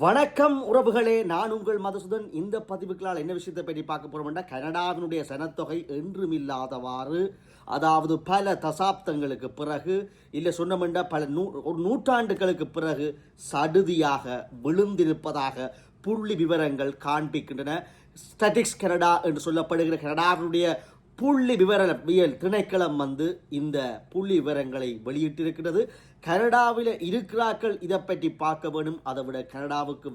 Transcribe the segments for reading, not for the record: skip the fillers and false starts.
வணக்கம் உறவுகளே, நான் உங்கள் மதுசூதன். இந்த பதிவுகளால் என்ன விஷயத்தை பற்றி பார்க்க போறோம்னா, கனடாவினுடைய சனத்தொகை என்றுமில்லாதவாறு, அதாவது பல தசாப்தங்களுக்கு பிறகு, இல்லை சொன்னமெண்டா ஒரு நூற்றாண்டுகளுக்கு பிறகு சடுதியாக விழுந்திருப்பதாக புள்ளி விவரங்கள் காண்பிக்கின்றன. ஸ்டாட்டிக்ஸ் கனடா என்று சொல்லப்படுகிற கனடாவினுடைய புள்ளி விவரவியல் திணைக்களம் இந்த புள்ளி விவரங்களை வெளியிட்டிருக்கிறது. கனடாவில் இருக்கிறார்கள் இதை பற்றி பார்க்க வேணும். அதை விட கனடாவுக்கு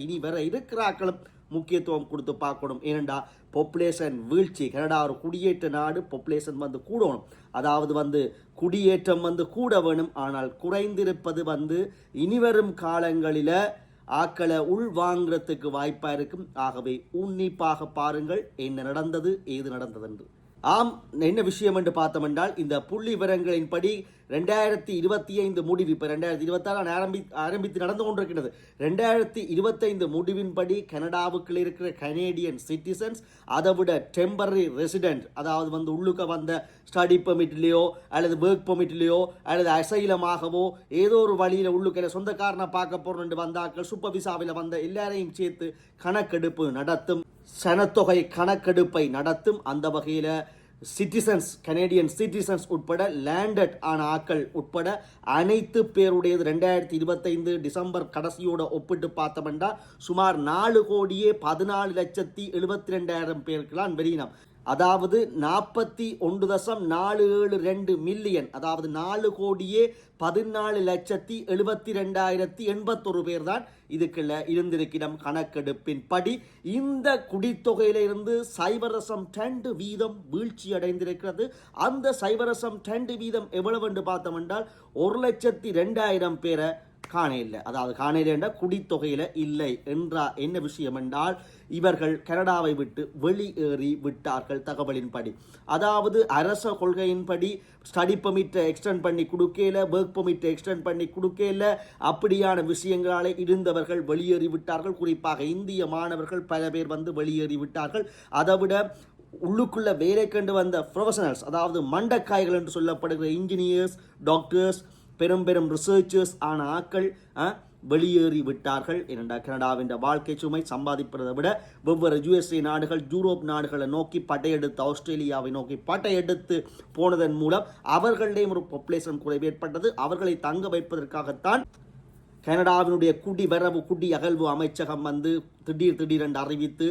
இனி வர இருக்கிறார்களும் முக்கியத்துவம் கொடுத்து பார்க்கணும். ஏனென்றா பாப்புலேஷன் வீழ்ச்சி. கனடா ஒரு குடியேற்ற நாடு. பாப்புலேஷன் கூடணும், அதாவது குடியேற்றம் கூட வேணும். ஆனால் குறைந்திருப்பது இனிவரும் காலங்களில் ஆக்களை உள்வாங்கிறதுக்கு வாய்ப்பாக இருக்கும். ஆகவே உன்னிப்பாக பாருங்கள் என்ன நடந்தது, ஏது நடந்தது என்று. என்ன விஷயம் என்று பார்த்தோம் என்றால், இந்த புள்ளி விவரங்களின்படி 2025 முடிவு, இப்போ 2026 ஆரம்பித்து நடந்து கொண்டிருக்கிறது. 2025 முடிவின்படி கனடாவுக்குள்ள இருக்கிற கனேடியன் சிட்டிசன்ஸ், அதை விட டெம்பரரி ரெசிடென்ட், அதாவது உள்ளுக்க வந்த ஸ்டடி பெர்மிட்லேயோ அல்லது ஒர்க் பெர்மிட்லேயோ அல்லது அசைலமாகவோ ஏதோ ஒரு வழியில் உள்ளுக்கிற சொந்தக்காரனை பார்க்க போறோம் வந்தாக்கள், சூப்பர் விசாவில் வந்த எல்லாரையும் சேர்த்து கணக்கெடுப்பு நடத்தும், சனத்தொகை கணக்கெடுப்பை நடத்தும். அந்த வகையில் சிட்டிசன்ஸ், கனேடியன் சிட்டிசன்ஸ் உட்பட லேண்டட் ஆன ஆக்கள் உட்பட அனைத்து பேருடையது 2025 டிசம்பர் கடைசியோட ஒப்பிட்டு பார்த்தோம்னா சுமார் 4,14,72,000 பேருக்குலாம் வெளியினம். அதாவது 41.472 மில்லியன், அதாவது 4,14,72,081 பேர் தான் இதுக்குள்ள இருந்திருக்கிற கணக்கெடுப்பின் படி. இந்த குடித்தொகையிலிருந்து 0.2% வீழ்ச்சி அடைந்திருக்கிறது. அந்த 0.2% எவ்வளவு என்று பார்த்தோம் என்றால் 1,02,000 பேரை காண இல்லை. அதாவது காண இல்லை என்ற குடித்தொகையில இல்லை என்றால் என்ன விஷயம் என்றால், இவர்கள் கனடாவை விட்டு வெளியேறி விட்டார்கள் தகவலின்படி. அதாவது அரச கொள்கையின்படி ஸ்டடி பெர்மிட்டை எக்ஸ்டெண்ட் பண்ணி கொடுக்கல, ஒர்க் பெர்மிட்டை எக்ஸ்டெண்ட் பண்ணி கொடுக்கல, அப்படியான விஷயங்களாலே இருந்தவர்கள் வெளியேறி விட்டார்கள். குறிப்பாக இந்திய மாணவர்கள் பல பேர் வெளியேறி விட்டார்கள். அதை விட உள்ளுக்குள்ள வேலை கண்டு வந்த ப்ரொஃபஷனல்ஸ், அதாவது மண்டக்காய்கள் என்று சொல்லப்படுகிற இன்ஜினியர்ஸ், டாக்டர்ஸ், பெரும் ரிசர்ச்சர்ஸ் ஆன ஆக்கள் வெளியேறி விட்டார்கள். ஏனென்றால் கனடாவின் வாழ்க்கை சுமை சம்பாதிப்பதை விட வெவ்வேறு USA நாடுகள், யூரோப் நாடுகளை நோக்கி படையெடுத்து, ஆஸ்திரேலியாவை நோக்கி படையெடுத்து போனதன் மூலம் அவர்களிடையே ஒரு பாப்புலேஷன் குறைவு ஏற்பட்டது. அவர்களை தங்க வைப்பதற்காகத்தான் கனடாவினுடைய குடி அகழ்வு அமைச்சகம் திடீரென்று அறிவித்து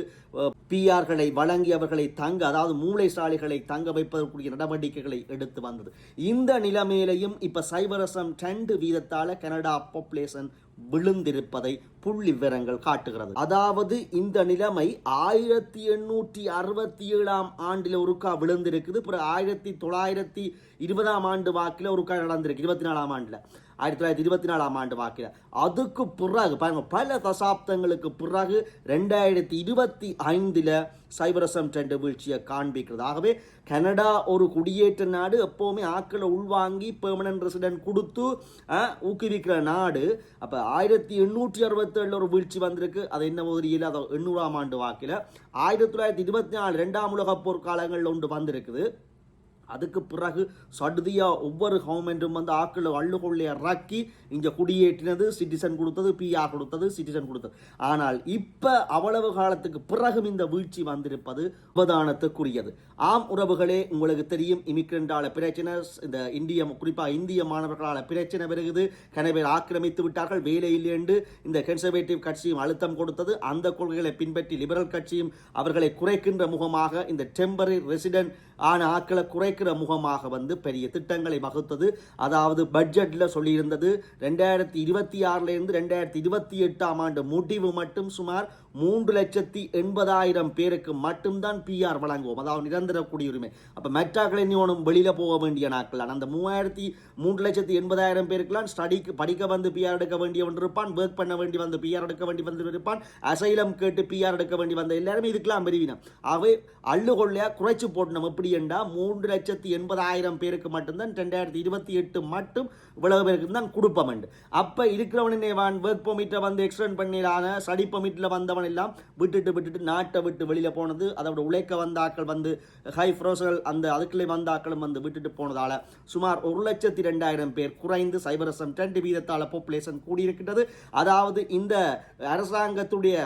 பிஆர்களை வழங்கி அவர்களை தங்க, அதாவது மூளைசாலிகளை தங்க வைப்பதற்குரிய நடவடிக்கைகளை எடுத்து வந்தது. இந்த நிலைமையிலையும் இப்ப 0.2% கனடா பாப்புலேஷன் விழுந்திருப்பதை புள்ளி விவரங்கள் காட்டுகிறது. அதாவது இந்த நிலைமை 1867 ஆண்டில் ஒருக்கா விழுந்திருக்குது. பிறகு 1920 ஆண்டு வாக்கில் ஒருக்கா நடந்திருக்கு, 24 ஆண்டுல, 1924 ஆண்டு வாக்கில். அதுக்கு பிறகு பாருங்க, பல தசாப்தங்களுக்கு பிறகு 2025 0.2% வீழ்ச்சியை காண்பிக்கிறது. ஆகவே கனடா ஒரு குடியேற்ற நாடு, எப்பவுமே ஆக்களை உள்வாங்கி பெர்மனன்ட் ரெசிடென்ட் கொடுத்து ஊக்குவிக்கிற நாடு. அப்ப 1867 ஒரு வீழ்ச்சி வந்திருக்கு. அது என்ன தெரியல, அது 800 ஆண்டு வாக்கில். 1924 2ஆம் உலக போர் காலங்களில் ஒன்று வந்திருக்குது. அதுக்கு பிறகு சடுதியா ஒவ்வொரு கவர்மெண்ட்டும் ஆக்களை அள்ளுகொள்ளைய இறக்கி இங்க குடியேற்றினது, சிட்டிசன் கொடுத்தது, பிஆர் கொடுத்தது, சிட்டிசன் கொடுத்தது. ஆனால் இப்ப அவ்வளவு காலத்துக்கு பிறகும் இந்த வீழ்ச்சி வந்திருப்பது அவதானத்துக்குரியது. ஆம் உறவுகளே, உங்களுக்கு தெரியும், இமிகிரண்டால பிரச்சனை, இந்த குறிப்பாக இந்திய மாணவர்களால பிரச்சனை வருகிறது. கனவே ஆக்கிரமித்து விட்டார்கள், வேலை இல்லை என்று இந்த கன்சர்வேட்டிவ் கட்சியும் அழுத்தம் கொடுத்தது. அந்த கொள்கைகளை பின்பற்றி லிபரல் கட்சியும் அவர்களை குறைக்கின்ற முகமாக, இந்த டெம்பரரி ரெசிடென்ட் ஆன ஆக்களை குறைக்கிற முகமாக பெரிய திட்டங்களை வகுத்தது. அதாவது பட்ஜெட்ல சொல்லியிருந்தது 2026 இருந்து 2028 ஆண்டு முடிவு மட்டும் சுமார் 3,80,000 பேருக்கு மட்டும்தான் பிஆர் வழங்குவோம், அதாவது நிரந்தர குடியுரிமை. அப்ப மெட்ராக்கள் இன்னும் வெளியில போக வேண்டிய நாட்கள். அந்த 3,80,000 பேருக்குலாம் ஸ்டடிக்கு படிக்க பிஆர் எடுக்க வேண்டியவன் இருப்பான், ஒர்க் பண்ண வேண்டி பிஆர் எடுக்க வேண்டி இருப்பான், அசைலம் கேட்டு பிஆர் எடுக்க வேண்டி எல்லாருமே இதுக்கெல்லாம் பெருவினம். அவை அள்ளுகொள்ளையா குறைச்சு போட்டணும். எப்படி எப்படி என்றா 3,80,000 பேருக்கு மட்டும்தான் 2028 மட்டும் இவ்வளவு பேருக்கு தான் கொடுப்போம். அப்போ இருக்கிறவனே ஒர்க் பெர்மிட்டை வந்து எக்ஸ்டெண்ட் பண்ணிடான ஸ்டடி பெர்மிட்டில் வந்தவன் எல்லாம் விட்டுட்டு நாட்டை விட்டு வெளியில் போனது, அதோட உழைக்க வந்த ஆக்கள் வந்து ஹை ப்ரொஃபஷனல் அந்த அதுக்குள்ளே வந்த ஆக்களும் வந்து விட்டுட்டு போனதால சுமார் 1,02,000 பேர் குறைந்து 0.2% பாப்புலேஷன் கூடியிருக்கின்றது. அதாவது இந்த அரசாங்கத்துடைய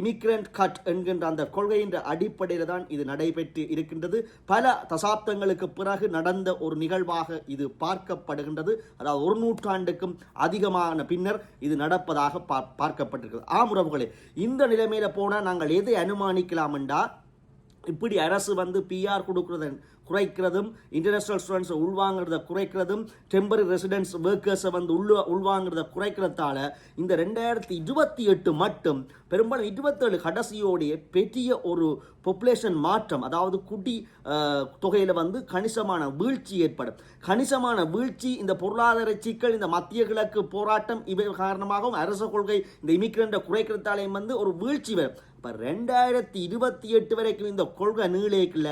இமிகிரண்ட் கட் என்கின்ற அந்த கொள்கையின் அடிப்படையில் தான் இது நடைபெற்று இருக்கின்றது. பல தசாப்தங்களுக்கு பிறகு நடந்த ஒரு நிகழ்வாக இது பார்க்கப்படுகின்றது. அதாவது ஒரு நூற்றாண்டுக்கும் அதிகமான பின்னர் இது நடப்பதாக பார்க்கப்பட்டிருக்கிறது. உறவுகளே, இந்த நிலைமையில போனால் நாங்கள் எதை அனுமானிக்கலாம் என்றா, இப்படி அரசு வந்து பிஆர் கொடுக்கிறது குறைக்கிறதும், இன்டர்நேஷனல் ஸ்டூடெண்ட்ஸை உள்வாங்கிறத குறைக்கிறதும், டெம்பரரி ரெசிடென்ட்ஸ் ஒர்க்கர்ஸை வந்து உள்வாங்கிறத குறைக்கிறதால இந்த 2028 மட்டும் பெரும்பாலும் 27 கடைசியோடைய பெரிய ஒரு பாப்புலேஷன் மாற்றம், அதாவது குடி தொகையில் வந்து கணிசமான வீழ்ச்சி ஏற்படும். கணிசமான வீழ்ச்சி, இந்த பொருளாதார சிக்கல், இந்த மத்திய கிழக்கு போராட்டம் இவை காரணமாகவும் அரசு கொள்கை இந்த இமிகிரண்ட்டை குறைக்கிறதாலையும் வந்து ஒரு வீழ்ச்சி வரும். இப்போ 2028 வரைக்கும் இந்த கொள்கை நீளேக்கில்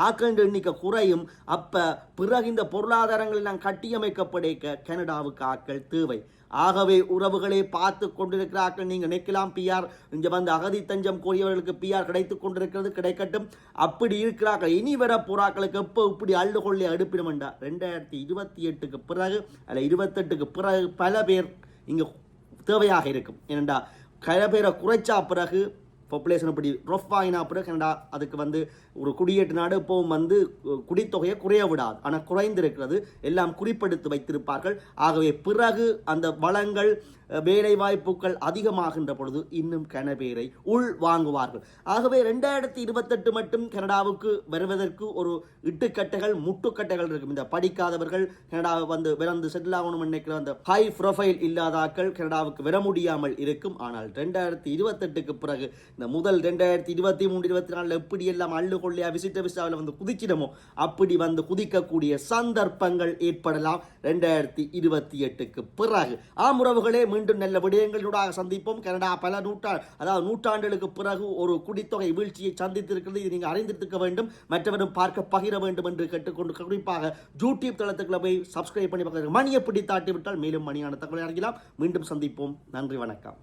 ஆக்கள் எண்ணிக்கை குறையும். அப்போ பிறகு இந்த பொருளாதாரங்கள் எல்லாம் கட்டியமைக்கப்பட கனடாவுக்கு ஆக்கள் தேவை. ஆகவே உறவுகளை பார்த்து கொண்டிருக்கிற ஆக்கள் நீங்கள் நினைக்கலாம் பிஆர் இங்கே வந்து அகதி தஞ்சம் கோரியவர்களுக்கு பிஆர் கிடைத்து கொண்டிருக்கிறது, கிடைக்கட்டும். அப்படி இருக்கிறார்கள். இனி வர போராக்களுக்கு எப்போ இப்படி அள்ளு கொள்ளை அடுப்பிடும் என்றால் 2028க்கு பிறகு அல்ல 28க்கு பிறகு பல பேர் இங்கே தேவையாக இருக்கும். ஏனென்றா பல பேரை குறைச்சா பிறகு பாப்புலேஷன் இப்படி ரஃப் ஆகினா பிறகு கனடா அதுக்கு வந்து ஒரு குடியேற்ற நாடு இப்போவும் வந்து குடித்தொகையை குறைய விடாது, ஆனால் குறைந்திருக்கிறது, எல்லாம் குறிப்பெடுத்து வைத்திருப்பார்கள். ஆகவே பிறகு அந்த வளங்கள் வேலை வாய்ப்புகள் அதிகமாகின்ற பொழுது இன்னும் கனபேரை உள் வாங்குவார்கள். ஆகவே 2028 மட்டும் கனடாவுக்கு வருவதற்கு ஒரு இட்டுக்கட்டைகள் முட்டுக்கட்டைகள் இருக்கும். இந்த படிக்காதவர்கள் கனடாவை வந்து விரந்து செட்டில் ஆகணும் நினைக்கிற அந்த ஹை ப்ரொஃபைல் இல்லாதாக்கள் கனடாவுக்கு வர முடியாமல் இருக்கும். ஆனால் 2028க்கு பிறகு இந்த முதல் 2023-24 எப்படி எல்லாம் அள்ளு கொள்ளையா விசிட்ட விசாவில் வந்து குதிச்சிடமோ அப்படி வந்து குதிக்கக்கூடிய சந்தர்ப்பங்கள் ஏற்படலாம் 2028க்கு பிறகு. உறவுகளே, மீண்டும் நல்ல விடயங்களூடாக சந்திப்போம். கனடா பல நூற்றாண்டுகளுக்கு பிறகு ஒரு குடித்தொகை வீழ்ச்சியை சந்தித்திருக்கிறது. இது நீங்கள் அறிந்திருக்க வேண்டும், மற்றவரும் பார்க்க பகிர வேண்டும் என்று கேட்டுக்கொண்டு குறிப்பாக யூடியூப் தளத்துக்குள்ள போய் சப்ஸ்கிரைப் பண்ணி மணியை பிடித்தாட்டி விட்டால் மேலும் மணியான தகவலை அறியலாம். மீண்டும் சந்திப்போம். நன்றி, வணக்கம்.